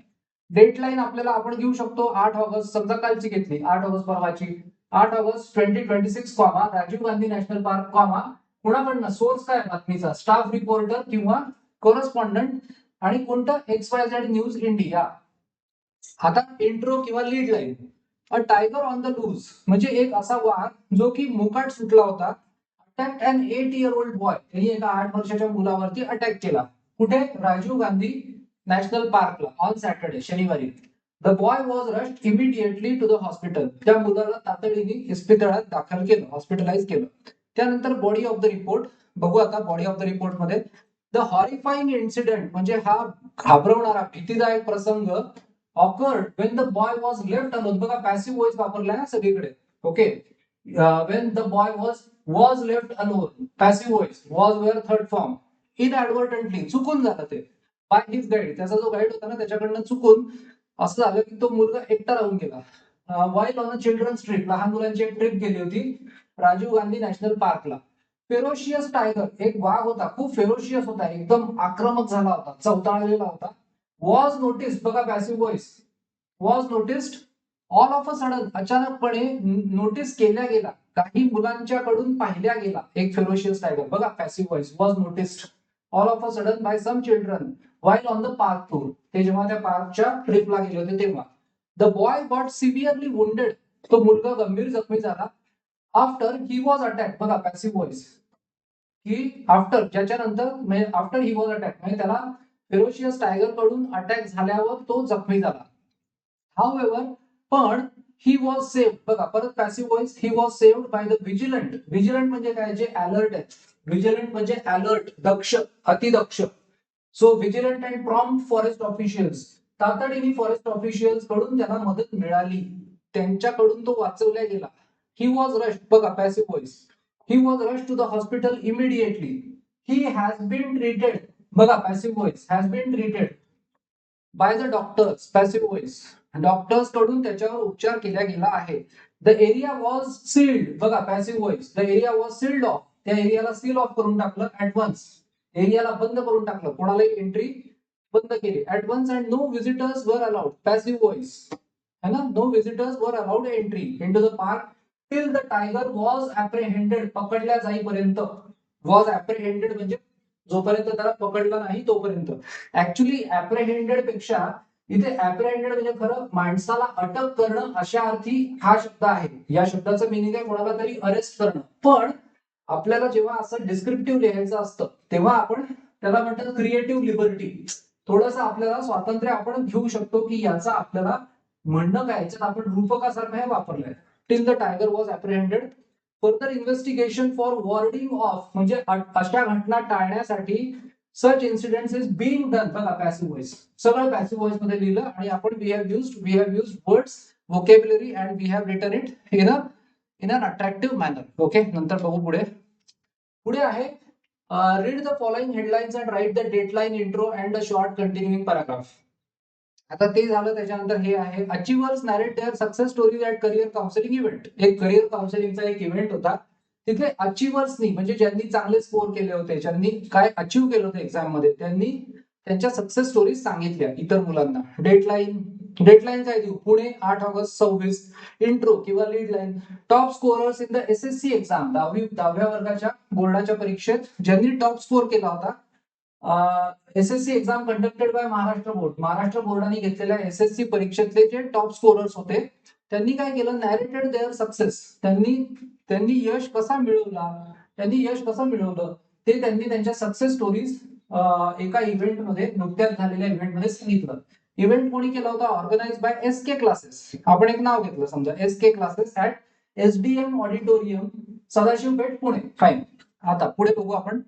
Dateline आपल्याला आपण घेऊ शकतो 8 ऑगस्ट, समजा कालची घेतली, 8 ऑगस्ट परवाची, 8 August 2026, comma Rajiv Gandhi national park, comma कुणाकडनं, सोर्स काय बातमीचा, स्टाफ रिपोर्टर किंवा करस्पॉन्डंट, आणि कोणतं, XYZ न्यूज इंडिया. आता इंट्रो किंवा lead line, a tiger on the loose म्हणजे एक असा वाघ जो की मोकाट सुटला होता. अटॅक्ट अन 8-year-old बॉय, त्यांनी एका 8 वर्षाच्या मुलावरती अटॅक केला. कुठे, राजीव गांधी नॅशनल पार्कला, ऑन सॅटर्डे, शनिवारी. The boy was rushed immediately to the hospital. त्या मुलाला तातडीने इस्पितळात दाखल केलं, हॉस्पिटलाइज केलं. त्यानंतर बॉडी ऑफ द रिपोर्ट. बघू आता बॉडी ऑफ द रिपोर्ट मध्ये, द हॉरिफाईंग इन्सिडेंट म्हणजे हा घाबरवणारा भीतीदायक प्रसंग occurred when the boy was left alone. बघा पॅसिव्ह व्हॉइस वापरलाय ना सगळीकडे. Okay, when the boy was left alone, passive voice, was were third form, inadvertently, चुकून झालं ते, बाय हिज गाईड, त्याचा जो गाईड होता ना त्याच्याकडनं चुकून असं झालं की तो मुलगा एकटा राहून गेला. While on a children's trip, लहान मुलांची एक ट्रिप गेली होती राजीव गांधी नॅशनल पार्कला. फेरोशियस टायगर, एक वाघ होता, खूप फेरोशियस होता, एकदम आक्रमक झाला होता, चवताळलेला होता. वॉज नोटिस, बघा passive voice, was noticed all of a sudden, अचानकपणे नोटीस केल्या गेला, काही मुलांच्याकडून पाहिल्या गेला एक फेरोशियस टायगर. बघा passive voice, was noticed all of a sudden by some children while on the park tour. ते जेव्हा त्या पार्कच्या ट्रिपला गेले होते तेव्हा. The boy got severely wounded, तो मुलगा गंभीर जखमी झाला. आफ्टर ही वॉज अटॅक, बघा पॅसिव्ह व्हॉइस, की after, ज्याच्यानंतर, after he was attack म्हणजे त्याला फेरोशियस टायगर कडून अटॅक झाल्यावर तो जखमी झाला. हाऊएव्हर, पण ही वॉज सेव्ड, बघा परत passive voice, he was saved by the vigilant. Vigilant म्हणजे काय, जे अलर्ट आहे. विजिलंट म्हणजे अलर्ट, दक्ष, अतिदक्ष. So vigilant and prompt forest officials, तातडीने फॉरेस्ट ऑफिशियल्स कडून त्याला मदत मिळाली, त्यांच्याकडून तो वाचवला गेला. ही वॉज रश्ड, बघा passive voice, he was rushed to the hospital immediately. He has been treated, बघा passive voice, has been treated by the doctors, passive voice, doctors कडून त्याच्यावर उपचार केला गेला आहे. द एरिया वॉज सील्ड, बघा passive voice, the area was sealed off, त्या एरियाला सील ऑफ करून टाकलं. ऍट वन्स, एरियाला बंद करून टाकलं, कोणालाही एंट्री बंद केली. At once and no visitors were allowed, passive voice है ना, no visitors were allowed entry into the park till the tiger was apprehended, पकडल्या जाईपर्यंत. वॉज ऍप्रेहेंडेड म्हणजे जोपर्यंत त्याला पकडलं नाही तोपर्यंत. ऍक्च्युली ऍप्रेहेंडेड पेक्षा इथे ऍप्रेहेंडेड म्हणजे खरं माणसाला अटक करणं अशा अर्थी हा शब्द आहे. या शब्दाचं मिनिंग आहे कोणाला तरी अरेस्ट करणं. पण आपल्याला जेव्हा असं डिस्क्रिप्टिव्ह लिहायचं असतं तेव्हा आपण त्याला म्हणतात क्रिएटिव्ह लिबर्टी. थोडंसं आपल्याला स्वातंत्र्य आपण घेऊ शकतो की याचा आपल्याला म्हणणं काय, याच्यात आपण रूपकासारखं हे वापरलंय. Till the tiger was apprehended. Further investigation for warding off म्हणजे अशा घटना टाळण्यासाठी such incidents is being done, बघा पॅसिव्ह व्हॉइस, सगळं पॅसिव्ह व्हॉइस मध्ये लिहिलं आणि आपण we have used words, vocabulary and we have written it in an attractive manner. Okay, नंतर बघू पुढे. पुढे आहे read the following headlines and write the dateline, intro and the short continuing paragraph. आता ते झालं, त्याच्यानंतर हे आहे achievers narrate their success stories at career counselling event. एक करिअर काउन्सिलिंगचा एक इव्हेंट होता, तिथे अचिव्हर्सनी म्हणजे ज्यांनी चांगले स्कोर केले होते, ज्यांनी काय अचीव्ह केलं होतं एक्झाम मध्ये, त्यांनी त्यांच्या सक्सेस स्टोरीज सांगितल्या इतर मुलांना. डेडलाईन, डेडलाईन काय देऊ? पुणे 8 ऑगस्ट 26. इंट्रो किंवा lead line, top scorers in the SSC exam, 10व्या वर्गाच्या बोर्डाच्या परीक्षेत ज्यांनी टॉप स्कोर केला होता, SSC exam conducted by Maharashtra board, Maharashtra बोर्डाने घेतलेल्या एसएससी परीक्षेतले जे टॉप स्कोरर्स होते त्यांनी काय केलं? नॅरेटेड देअर सक्सेस. त्यांनी यश कसं मिळवलं ते त्यांनी त्यांच्या सक्सेस स्टोरीज एका इव्हेंटमध्ये, नुकत्याच झालेल्या इव्हेंटमध्ये सांगितलं. इव्हेंट कोणी केला होता? Organise by SK classes. आपण एक नाव घेतलं समजा, SK classes at SDM auditorium, Sadashiv Peth, Pune. Fine. आता पुढे बघू आपण.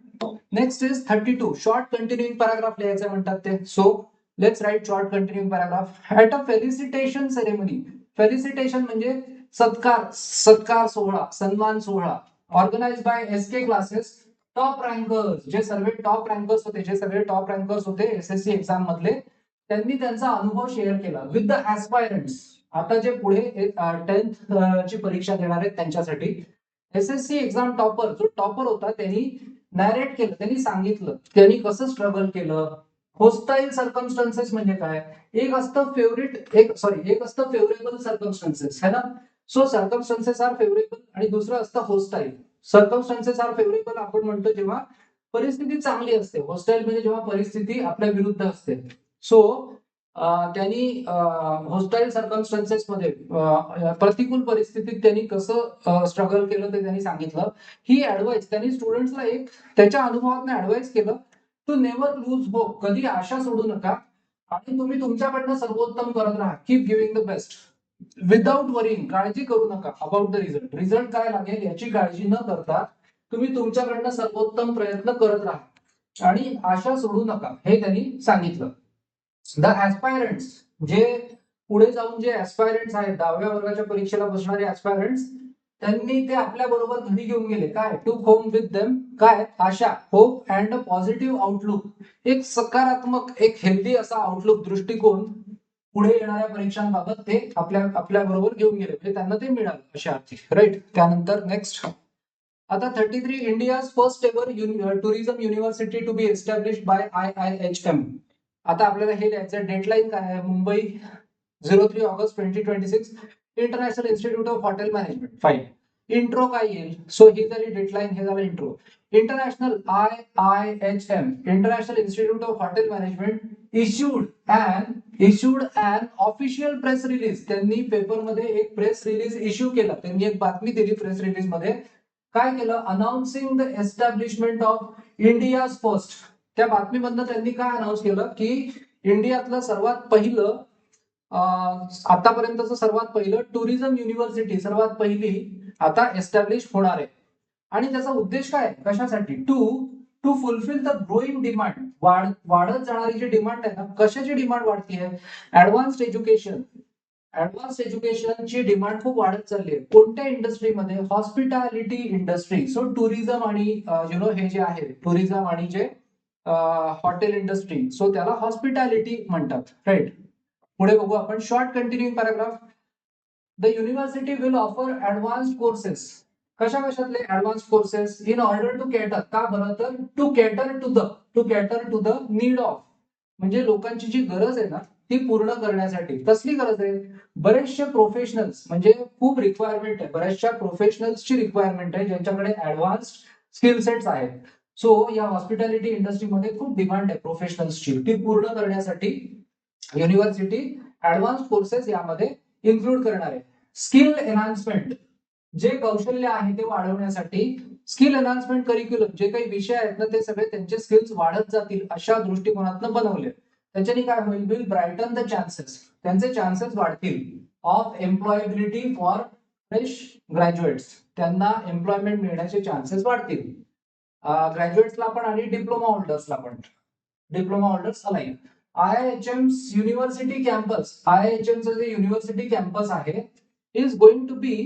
Next is 32. Short continuing paragraph लिहायचं म्हणतात ते. So let's write short continuing paragraph. At a felicitation ceremony, felicitation म्हणजे सत्कार सोहळा, सन्मान सोहळा, organise by SK classes, top rankers, जे सगळे टॉप रँकर्स होते एसएससी एक्झाम मधले, त्यांनी त्यांचा अनुभव शेअर केला विथ द ऍस्पायरंट्स. आता जे पुढे 10th ची परीक्षा देणार आहेत त्यांच्यासाठी एसएससी एक्झाम टॉपर, जो टॉपर होता त्यांनी नॅरेट केलं, त्यांनी सांगितलं त्यांनी कसं स्ट्रगल केलं. होस्टाईल सर्कमस्टन्सेस म्हणजे काय? एक असतं फेवरेबल सर्कमस्टन्सेस है ना. सो सर्कमस्टन्सेस आर फेवरेबल आणि दुसरं असतं होस्टाईल. सर्कमस्टन्सेस आर फेवरेबल आपण म्हणतो जेव्हा परिस्थिती चांगली असते, होस्टाईल म्हणजे जेव्हा परिस्थिती आपल्या विरुद्ध असते. सो त्यांनी होस्टाईल सर्कमस्टन्सेस मध्ये प्रतिकूल परिस्थितीत त्यांनी कसं स्ट्रगल केलं ते त्यांनी सांगितलं. ही ऍडवाइस त्यांनी स्टुडंट्सला एक त्याच्या अनुभवातून ऍडवाइस केलं टू नेव्हर लूज होप, कधी आशा सोडू नका आणि तुम्ही तुमच्याकडनं सर्वोत्तम करत राहा. Keep giving the best without worrying, काळजी करू नका अबाउट द रिझल्ट. रिझल्ट काय लागेल याची काळजी न करता तुम्ही तुमच्याकडनं सर्वोत्तम प्रयत्न करत राहा आणि आशा सोडू नका, हे त्यांनी सांगितलं. द ऍस्पायरंट्स, जे पुढे जाऊन जे ऍस्पायरंट्स आहेत, 10व्या वर्गाच्या परीक्षेला बसणारे ऍस्पायरंट्स, त्यांनी ते आपल्या बरोबर घरी घेऊन गेले. काय? To home with them. काय? आशा, hope and a positive outlook. एक सकारात्मक, एक हेल्दी असा आउटलुक, दृष्टिकोन पुढे येणाऱ्या परीक्षांबाबत ते आपल्या बरोबर घेऊन गेले, म्हणजे त्यांना ते मिळालं अशा अर्थी. राईट. त्यानंतर नेक्स्ट. आता 33. India's first ever tourism university to be established by IIHM. आता आपल्याला हे लिहायचं. डेडलाईन काय आहे? Mumbai 03 August 2026. International institute of hotel management. Fine. Intro काय येईल? सो ही झाली डेडलाईन, हे झालं intro. International IIHM, international institute of hotel management, issued an official press release. त्यांनी पेपरमध्ये एक प्रेस रिलीज इश्यू केला, त्यांनी एक बातमी दिली प्रेस रिलीज मध्ये. काय केलं? Announcing the establishment of India's first. त्या बातमीमधनं त्यांनी काय अनाउन्स केलं की इंडियातलं सर्वात पहिलं, आतापर्यंतचं सर्वात पहिलं टुरिझम युनिव्हर्सिटी, सर्वात पहिली आता एस्टॅब्लिश होणार आहे. आणि त्याचा उद्देश काय? कशासाठी? To fulfil the growing demand. वाढत जाणारी जी डिमांड आहे ना, कशाची डिमांड वाढतीये? ऍडव्हान्स्ड एज्युकेशनची डिमांड खूप वाढत चालली आहे. कोणत्या इंडस्ट्रीमध्ये? Hospitality industry. सो टुरिझम आणि हे जे आहे टुरिझम आणि जे हॉटेल इंडस्ट्री, सो त्याला हॉस्पिटॅलिटी म्हणतात. राईट. पुढे बघू आपण. Short continuing paragraph. The university will offer advanced courses. कशातले advance courses? In order to cater. का बरं? तर to cater to the need of, म्हणजे लोकांची जी गरज आहे ना ती पूर्ण करण्यासाठी. कसली गरज आहे? बरेचसे प्रोफेशनल्स, म्हणजे खूप रिक्वायरमेंट आहे, बऱ्याचशा प्रोफेशनल्सची रिक्वायरमेंट आहे ज्यांच्याकडे ऍडव्हान्स स्किल सेट्स आहेत. सो या हॉस्पिटॅलिटी इंडस्ट्रीमध्ये खूप डिमांड आहे प्रोफेशनल्सची, ती पूर्ण करण्यासाठी युनिव्हर्सिटी ऍडव्हान्स कोर्सेस यामध्ये इन्क्लूड करणार आहे. स्किल एनहान्समेंट, जे कौशल्य आहे ते वाढवण्यासाठी स्किल एनहान्समेंट करिक्युलम, जे काही विषय आहेत ना ते सगळे त्यांचे स्किल्स वाढत जातील अशा दृष्टिकोनातून बनवले. त्याच्याने काय होईल? विल ब्रायटन द चान्सेस, त्यांचे चान्सेस वाढतील. Of employability for fresh graduates, त्यांना एम्प्लॉयमेंट मिळण्याचे चान्सेस वाढतील. ग्रॅज्युएट्सला पण आणि डिप्लोमा होल्डर्सला पण. Diploma holders alike. IIHM university campus, IIHMचं जे युनिव्हर्सिटी कॅम्पस आहे इज गोइंग टू बी,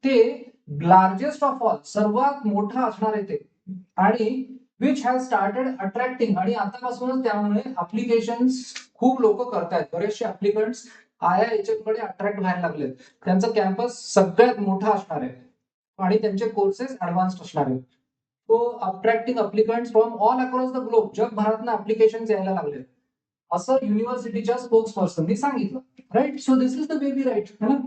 ते लार्जेस्ट ऑफ ऑल, सर्वात मोठा असणार आहे ते. आणि विच हॅज स्टार्टेड अट्रॅक्टिंग, आणि आतापासूनच त्यामुळे अप्लिकेशन्स खूप लोक करतायत, बरेचसे अप्लिकंट्स IIHM कडे अट्रॅक्ट व्हायला लागलेत. त्यांचं कॅम्पस सगळ्यात मोठा असणार आहे आणि त्यांचे कोर्सेस ऍडव्हान्स्ड असणार आहेत. तो attracting applicants from all across the globe, जगभरातनं अप्लिकेशन्स यायला लागले. असं युनिव्हर्सिटीच्या स्पोक्स पर्सननी सांगितलं. Right, so this is the way we write, है ना.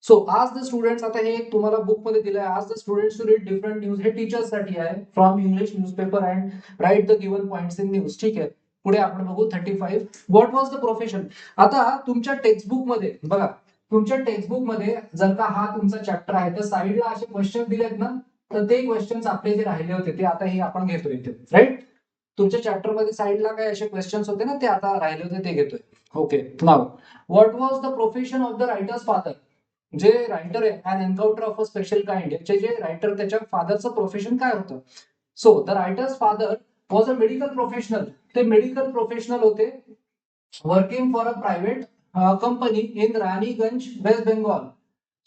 सो आज द स्टुडंट्स, आता हे तुम्हाला बुक मध्ये दिलंय, आज the students to read different news, हे टीचर्स साठी आहे, from English newspaper and write the given points in news. ठीक आहे, पुढे आपण बघू 35. What was the profession. आता तुमच्या टेक्स्टबुक मध्ये बघा, तुमच्या टेक्स्टबुक मध्ये जर का हा तुमचा चॅप्टर आहे तर साईडला असे क्वेश्चन दिलेत ना, तर ते क्वेश्चन आपले जे राहिले होते ते आता हे आपण घेतोय इथे. राईट, तुमच्या चॅप्टर मध्ये साईडला काय असे क्वेश्चन्स होते ना, ते आता राहिले होते ते घेतोय. ओके, नाव what was the profession of the writer's father. जे रायटर आहे, an encounter of a special kind, याचे जे रायटर त्याच्या फादरचं प्रोफेशन काय होतं. So the writer's father was a medical professional. ते मेडिकल प्रोफेशनल होते, working for a private company in Raniganj, West Bengal.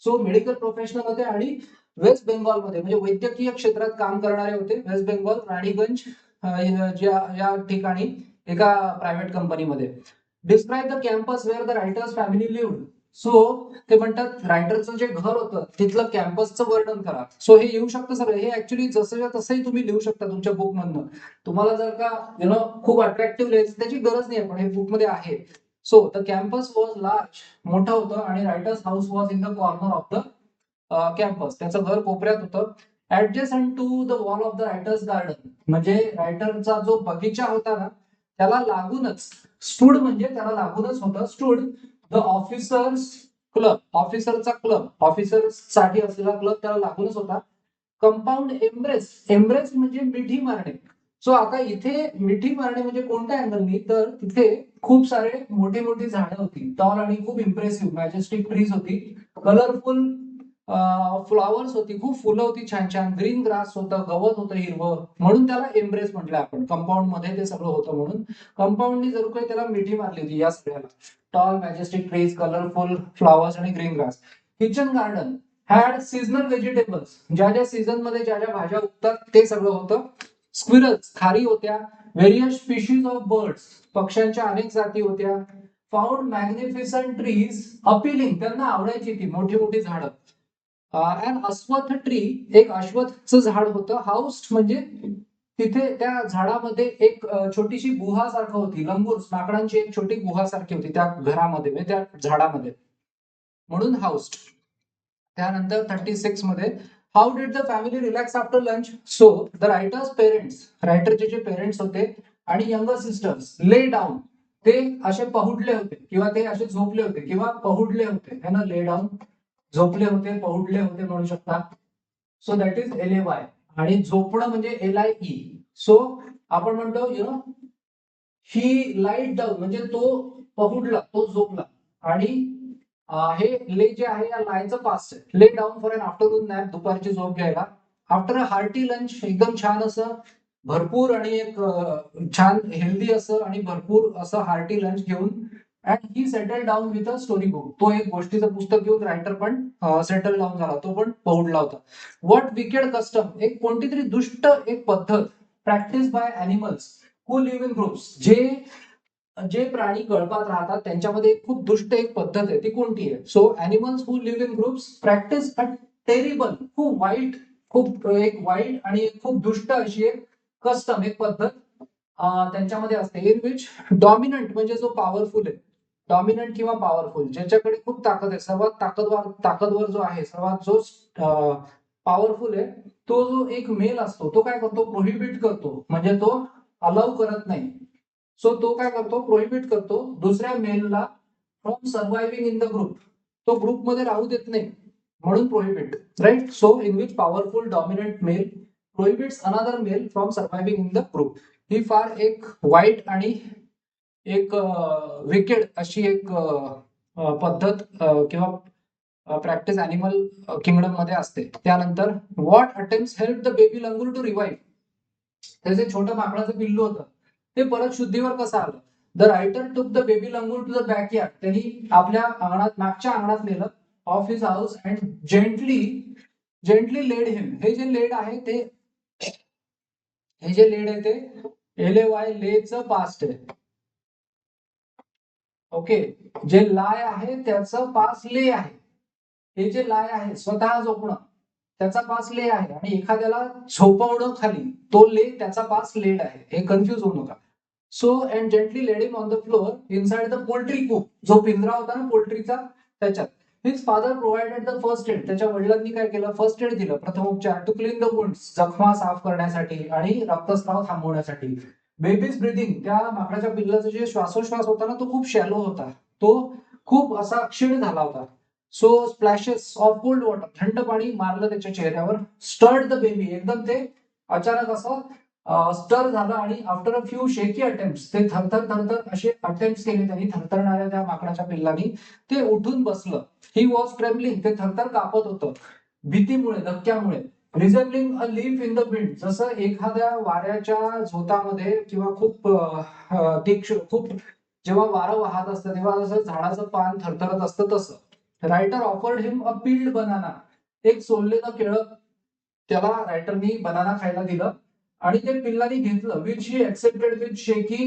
So medical professional होते आणि वेस्ट बेंगॉल मध्ये, म्हणजे वैद्यकीय क्षेत्रात काम करणारे होते. वेस्ट बेंगॉल राणीगंज या ठिकाणी एका प्रायव्हेट कंपनीमध्ये. Describe the campus where the writer's family lived. So ते म्हणतात रायटरचं जे घर होतं तिथलं कॅम्पसचं वर्णन करा. सो हे येऊ शकतं सर, हे ऍक्च्युली जसं तसंही तुम्ही लिहू शकता तुमच्या बुक मधनं. तुम्हाला जर का खूप अट्रॅक्टिव्ह लिहायचं त्याची गरज नाही, पण हे बुक मध्ये आहे. So the campus was large, मोठं होतं, आणि writer's house was in the corner of the campus. त्याचं घर कोपऱ्यात होतं. Adjacent to the wall of the writer's garden, म्हणजे रायटरचा जो बगीचा होता ना त्याला लागूनच, स्टूड म्हणजे त्याला लागूनच होतं, स्टूड द ऑफिसर्स क्लब, ऑफिसरचा क्लब, ऑफिसर्स साठी असलेला क्लब त्याला लागूनच होता. कंपाऊंड एम्ब्रेस, एम्ब्रेस म्हणजे मिठी मारणे. सो आता इथे मिठी मारणे म्हणजे कोणत्या अँगलनी, तर तिथे खूप सारे मोठी मोठी झाडं होती, टॉल आणि खूप इम्प्रेसिव्ह मॅजेस्टिक ट्रीज होती, कलरफुल फ्लॉवर्स होती, खूप फुलं होती छान छान, ग्रीन ग्रास होतं, गवत होतं हिरवं, म्हणून त्याला एम्ब्रेस म्हटलं आपण. कंपाऊंड मध्ये ते सगळं होतं म्हणून कंपाऊंडनी जरूर काही त्याला मिठी मारली होती या सगळ्याला. Tall majestic trees, colourful flowers आणि green grass. Kitchen garden had seasonal vegetables, ज्या ज्या सीझन मध्ये ज्या ज्या भाज्या उगतात ते सगळं होतं. स्क्विरल्स, खारी होत्या. व्हेरियस स्पीशीज ऑफ बर्ड्स, पक्ष्यांच्या अनेक जाती होत्या. फाउंड मॅग्निफिसंट ट्रीज अपीलिंग, त्यांना आवडायची ती मोठी मोठी झाडं. अँड अश्वथ ट्री, एक अश्वथचं झाड होतं. हाऊस म्हणजे तिथे त्या झाडामध्ये एक छोटीशी गुहा सारखं होती, लंगूर माकडांची एक छोटी गुहा सारखी होती त्या घरामध्ये, म्हणजे त्या झाडामध्ये, म्हणून हाऊस. त्यानंतर 36 मध्ये, how did the family relax after lunch. So the writer's parents, रायटरचे जे पेरेंट्स होते आणि यंगर सिस्टर्स ले डाऊन, ते असे पहुडले होते किंवा ते असे झोपले होते किंवा पहुडले होते, है ना, ले डाऊन, झोपले होते, पहुडले होते म्हणू शकता. So that is LAY. आणि झोपणं म्हणजे LIE. सो आपण म्हणतो ही लाईट डाऊन म्हणजे तो पहुडला, तो झोपला. आणि हे ले जे आहे या लायचं पास्ट आहे. Lay down for an afternoon nap, दुपारची झोप घ्यायला. आफ्टर अ हार्टी लंच, एकदम छान असं भरपूर आणि एक छान हेल्दी असं आणि भरपूर असं हार्टी लंच घेऊन, and he settle down with a story book, तो एक गोष्टीचं पुस्तक घेऊन रायटर पण सेटल डाऊन झाला, तो पण पहुडला होता. व्हॉट विकेड कस्टम, एक कोणती तरी दुष्ट एक पद्धत, practice by animals who live in groups, जे जे प्राणी कळपात राहतात त्यांच्यामध्ये खूप दुष्ट एक पद्धत आहे, ती कोणती आहे. So animals who live in groups practice a terrible, खूप वाईट, खूप एक वाईट आणि एक खूप दुष्ट अशी एक कस्टम, एक पद्धत त्यांच्यामध्ये असते. इन विच डॉमिनंट म्हणजे जो पॉवरफुल आहे, डॉमिनंट किंवा पॉवरफुल, ज्याच्याकडे खूप ताकद आहे, सर्वात ताकदवर जो आहे, सर्वात जो पॉवरफुल आहे, तो जो एक मेल असतो तो काय करतो, प्रोहिबिट करतो, म्हणजे तो अलाउ करत नाही. सो तो काय करतो, प्रोहिबिट करतो दुसऱ्या मेलला from surviving in the group, तो ग्रुपमध्ये राहू देत नाही, म्हणून prohibit. Right, so in which powerful dominant male prohibits another male from surviving in the group. ही फार एक वाईट आणि एक विकेड अशी एक पद्धत किंवा प्रॅक्टिस अॅनिमल किंगडम मध्ये असते. त्यानंतर what attempts help the baby langur to revive, त्याचे छोटं माकडाचं पिल्लू होतं ते परत शुद्धीवर कसं आलं. The writer took the baby langur to the backyard, त्यांनी आपल्या अंगणात, मागच्या अंगणात नेलं, of his house, and gently laid him. हे जे लेड आहे ते, हे जे लेड आहे ते LAY, लेचं पास्ट आहे. ओके, जे लाय आहे त्याचं पास ले आहे. हे जे लाय आहे स्वतः झोपणं, त्याचा पास ले आहे, आणि एखाद्याला झोपवणं खाली, तो ले त्याचा पास लेड आहे. हे कन्फ्युज होऊ नका. So and gently laid him on the floor inside the poultry coop. जो पिंजरा होता ना पोल्ट्रीचा त्याच्यात. His father provided the first aid. त्याच्या वडिलांनी काय केलं, फर्स्ट एड दिलं, प्रथमोपचार, टू क्लीन द वुंड्स, जखमा साफ करण्यासाठी आणि रक्तस्राव थांबवण्यासाठी. बेबीज ब्रिदिंग, त्या माकडाच्या पिल्लाचा जे श्वासोश्वास होता ना तो खूप शॅलो होता, तो खूप असा क्षीण झाला होता. So splashes of cold water, थंड पाणी मारलं त्याच्या चेहऱ्यावर. स्टर्ड द बेबी, एकदम ते अचानक असं स्टर झालं आणि आफ्टर अ फ्यू शेकी अटेम्प्ट्स, ते थरथर थरथर असे अटेम्प्ट्स केले त्यांनी, थरथरणाऱ्या त्या माकडाच्या पिल्लानी. ते उठून बसलं. ही वॉज ट्रेम्बलिंग, ते थरथर कापत होतं भीतीमुळे, धक्क्यामुळे. Resembling a leaf in the wind, जसं एखाद्या वाऱ्याच्या झोतामध्ये किंवा खूप जेव्हा वारं वाहत असतं तेव्हा जसं झाडाचं पान थरथरत असतं तसं. Writer offered him a peeled banana, एक सोललेलं केळं त्याला रायटरनी बनाना खायला दिलं आणि ते पिल्लानी घेतलं. Which he accepted with shaky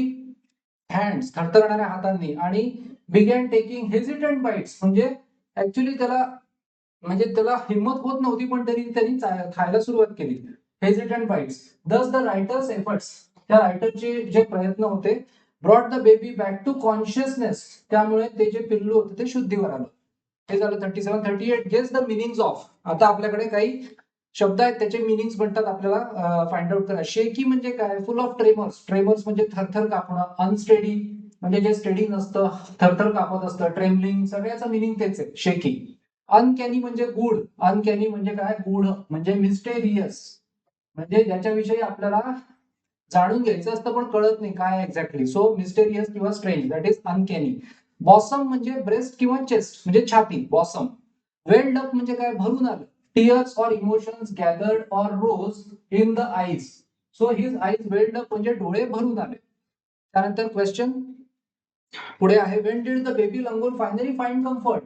hands, थरथरणाऱ्या हातांनी. आणि बिगॅन टेकिंग हेजिटंट बाईट्स, म्हणजे ऍक्च्युली त्याला हिंमत होत नव्हती पण त्यांनी खायला सुरुवात केली. Hesitant bites. Thus the writer's efforts, त्या रायटरचे जे प्रयत्न होते, brought the baby back to consciousness, त्यामुळे ते जे पिल्लू होतं ते शुद्धीवर आलं. हे झालं 37. 38 गेस द मिनिंग्स ऑफ. आता आपल्याकडे काही शब्द आहेत, त्याचे मिनिंग्स म्हणतात आपल्याला फाइंड आउट करा. शेकी म्हणजे काय, फुल ऑफ ट्रेमर्स, ट्रेमर्स म्हणजे थरथर कापणं. अनस्टेडी म्हणजे जे स्टेडी नसतं, थरथर कापत असतं. ट्रेमलिंग, सगळ्याचं मिनिंग तेच आहे शेकी. अनकॅनी म्हणजे गूढ, अनकॅनी म्हणजे काय, गूढ म्हणजे मिस्टेरियस, म्हणजे ज्याच्याविषयी आपल्याला जाणून घ्यायचं असतं पण कळत नाही काय एक्झॅक्टली. सो मिस्टेरियस किंवा strange, that is uncanny. Bosom म्हणजे ब्रेस्ट किंवा चेस्ट म्हणजे छाती, बॉसम. वेल्ड अप म्हणजे काय, भरून आलं. Tears or emotions gathered or rose in the eyes. So his eyes welled up म्हणजे डोळे भरून आले. त्यानंतर क्वेश्चन पुढे आहे, when did the baby langur finally find comfort.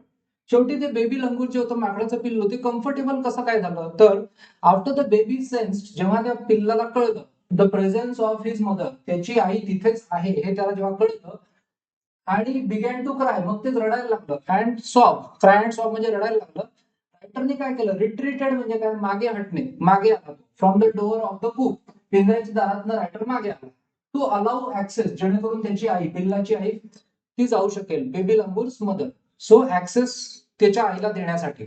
शेवटी ते बेबी लंगूर जे होतं माकडाचं पिल्लू, ते कम्फर्टेबल कसं काय झालं, तर आफ्टर द बेबी सेन्स्ड, जेव्हा त्या पिल्लाला कळलं, the presence of his mother, त्याची आई तिथेच आहे हे त्याला जेव्हा कळलं, आणि बिगॅन टू क्राय, मग ते रडायला लागलं. And sob, cry and sob म्हणजे रडायला लागलं. रायटरने काय केलं, रिट्रीटेड म्हणजे काय, मागे हटणे, मागे आला. From the door of the coop, पिंजऱ्याच्या दारातनं रायटर मागे आला. टू अलाउ ऍक्सेस, जेणेकरून त्याची आई, पिल्लाची आई ती जाऊ शकेल, baby langur's mother. So access त्याच्या आईला देण्यासाठी.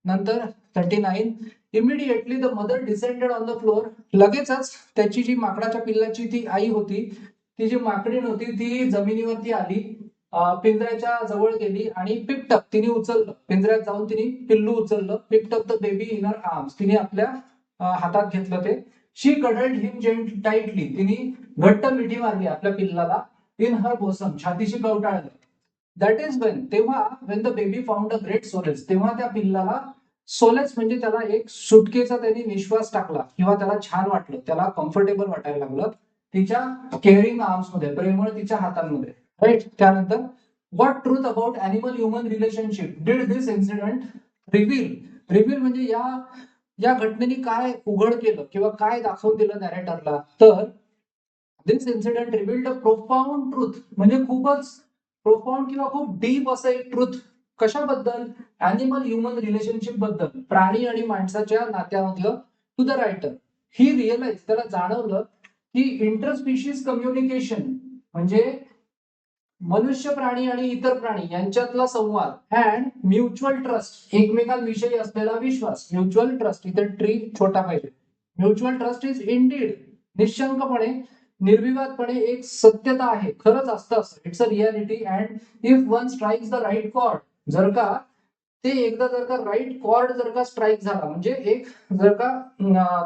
नंतर 39, immediately the mother descended on the floor, लगेचच त्याची जी माकडाच्या पिल्लाची ती आई होती, ती जी माकडी होती ती जमिनीवरती आली, पिंजऱ्याच्या जवळ गेली आणि पिक्टअप, तिने उचललं, पिंजऱ्यात जाऊन तिने पिल्लू उचललं. Picked up the baby in her arms, तिने आपल्या हातात घेतलं ते. She cuddled him gently tightly, तिने घट्ट मिठी मारली आपल्या पिल्लाला. इन हर बोसम, छातीशी कवटाळलं. दॅट इज वेन, तेव्हा when the baby found a great solace, तेव्हा त्या पिल्लाला सोलेस म्हणजे त्याला एक सुटकेचा त्यांनी निश्वास टाकला किंवा त्याला छान वाटलं, त्याला कम्फर्टेबल वाटायला लागलं तिच्या केअरिंग आर्म्स मध्ये, प्रेमळ तिच्या हातांमध्ये. राईट. त्यानंतर what truth about animal human relationship did this incident reveal. Reveal म्हणजे या घटनेने काय उघड केलं किंवा काय दाखवून दिलं नॅरेटरला, तर दिस इन्सिडेंट रिव्हील्ड अ प्रोफाउंड ट्रूथ, म्हणजे खूपच प्रोफाउंड किंवा खूप डीप असं एक ट्रूथ. कशाबद्दल, अॅनिमल ह्युमन रिलेशनशिप बद्दल, प्राणी आणि माणसाच्या नात्यामधलं. To the writer, he realise, त्याला जाणवलं की इंटरस्पिशीज कम्युनिकेशन म्हणजे मनुष्य प्राणी आणि इतर प्राणी यांच्यातला संवाद अँड म्युच्युअल ट्रस्ट, एकमेकांविषयी असलेला विश्वास. म्युच्युअल ट्रस्ट, इथे ट्री छोटा पाहिजे. म्युच्युअल ट्रस्ट इज इंडीड, निशंकपणे, निर्विवादपणे एक सत्यता आहे, खरंच असतं असं. It's a reality. And if one strikes the right chord, जर का राईट कॉर्ड जर का स्ट्राईक झाला, म्हणजे जर का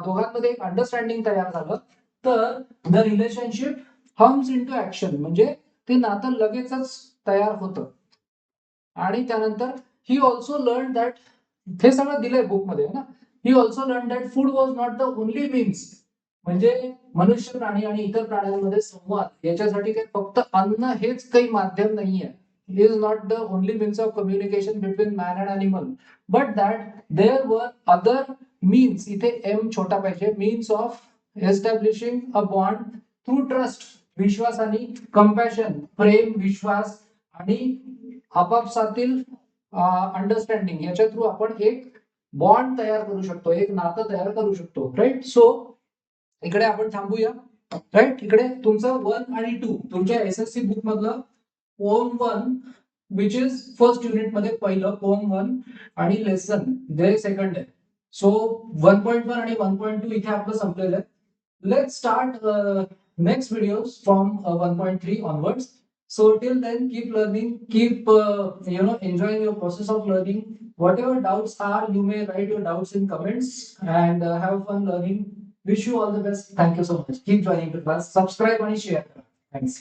दोघांमध्ये एक अंडरस्टँडिंग तयार झालं, तर the relationship hums into action, म्हणजे ते नातं लगेचच तयार होतं. आणि त्यानंतर ही ऑल्सो लर्न दॅट, हे सगळं दिलंय बुकमध्ये ना. He also learn that food was not the only means, म्हणजे मनुष्य प्राणी आणि इतर प्राण्यांमध्ये संवाद याच्यासाठी काही फक्त अन्न हेच काही माध्यम नाहीये. Is not the only means of communication between man and animal, but that there were other means, इथे एम छोटा पाहिजे, means of establishing a bond through trust, विश्वासाने, कंपॅशन, प्रेम, विश्वास आणि आपापसातील अंडरस्टँडिंग, याच्या थ्रू आपण एक बॉन्ड तयार करू शकतो, एक नातं तयार करू शकतो. राईट. सो इकडे आपण थांबूया. राईट. इकडे तुमचं 1 आणि 2 तुमच्या एसएससी बुक मधलं पोम 1 विच इज फर्स्ट युनिट मध्ये पहिलं पोम 1 आणि लेसन जे सेकंड आहे. सो 1.1 आणि 1.2 इथे आपलं संपलेलं आहे. Let's start next videos from 1.3 onwards. So till then, keep learning, keep enjoying your process of learning. Whatever doubts are, you may write your doubts in comments and have fun learning. Wish you all the best. Thank you so much. Keep joining the class. Subscribe and share. Thanks.